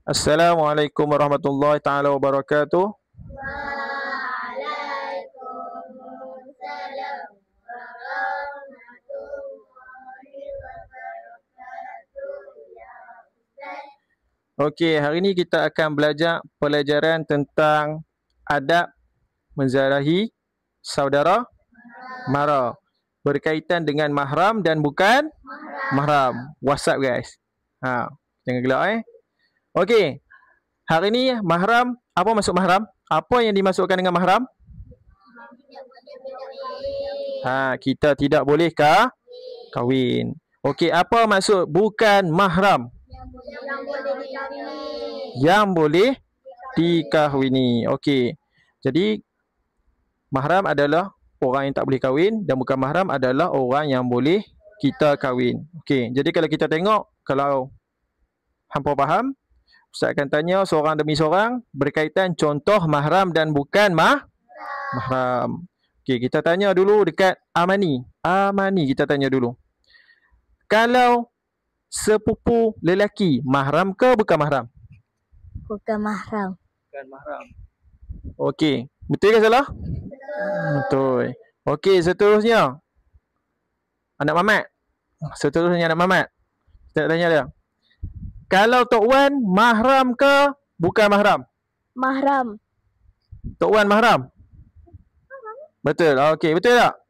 Assalamualaikum warahmatullahi taala wabarakatuh. Waalaikumsalam warahmatullahi wabarakatuh. Ya Ustaz. Okey, hari ini kita akan belajar pelajaran tentang adab menziarahi saudara mara berkaitan dengan mahram dan bukan mahram. WhatsApp guys. Jangan gelak Okey. Hari ini mahram, apa maksud mahram? Apa yang dimasukkan dengan mahram? Kita tidak boleh kahwin. Okey, apa maksud bukan mahram? Yang boleh dikahwini. Okey. Jadi mahram adalah orang yang tak boleh kahwin dan bukan mahram adalah orang yang boleh kita kahwin. Okey. Jadi kalau kita tengok, kalau hampa faham, Ustaz akan tanya seorang demi seorang berkaitan contoh mahram dan bukan mahram. Okey, kita tanya dulu dekat Amani. Amani kita tanya dulu. Kalau sepupu lelaki, mahram ke bukan mahram? Bukan mahram. Bukan mahram. Okey, betul ke salah? Betul. Okey, seterusnya. Anak Mamat. Seterusnya Anak Mamat. Kita tanya dia. Kalau Tok Wan mahram ke bukan mahram? Mahram. Tok Wan mahram? Betul. Okey, betul tak?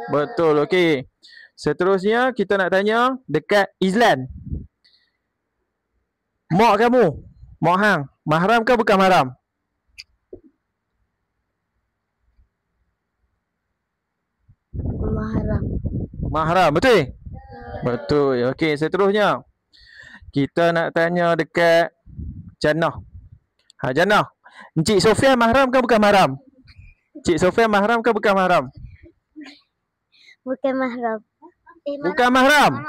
Betul. Okey. Seterusnya kita nak tanya dekat Izlan. Mak kamu, mak hang, mahram ke bukan mahram? Mahram. Mahram, betul? Betul. Okey, seterusnya kita nak tanya dekat Jannah. Jannah, Encik Sofian mahram ke bukan mahram? Encik Sofian mahram ke bukan mahram? Bukan mahram. Bukan mahram.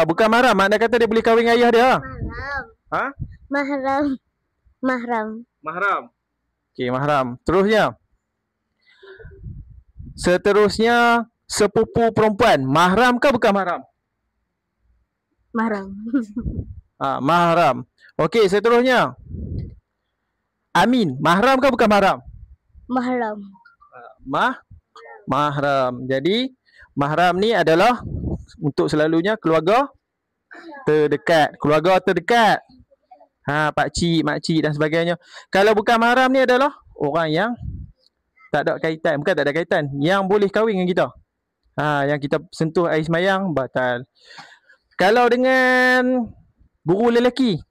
Bukan mahram. Makna kata dia boleh kahwin dengan ayah dia. Mahram. Mahram. Mahram. Mahram. Okey, mahram. Seterusnya sepupu perempuan, mahram ke bukan mahram? Mahram. Mahram. Okey, seterusnya Amin, mahram ke bukan mahram? Mahram. Mahram. Jadi mahram ni adalah untuk selalunya keluarga terdekat. Keluarga terdekat. Pak cik, mak cik dan sebagainya. Kalau bukan mahram ni adalah orang yang tak ada kaitan. Bukan tak ada kaitan. Yang boleh kahwin dengan kita. Yang kita sentuh air semayang, batal. Kalau dengan guru lelaki,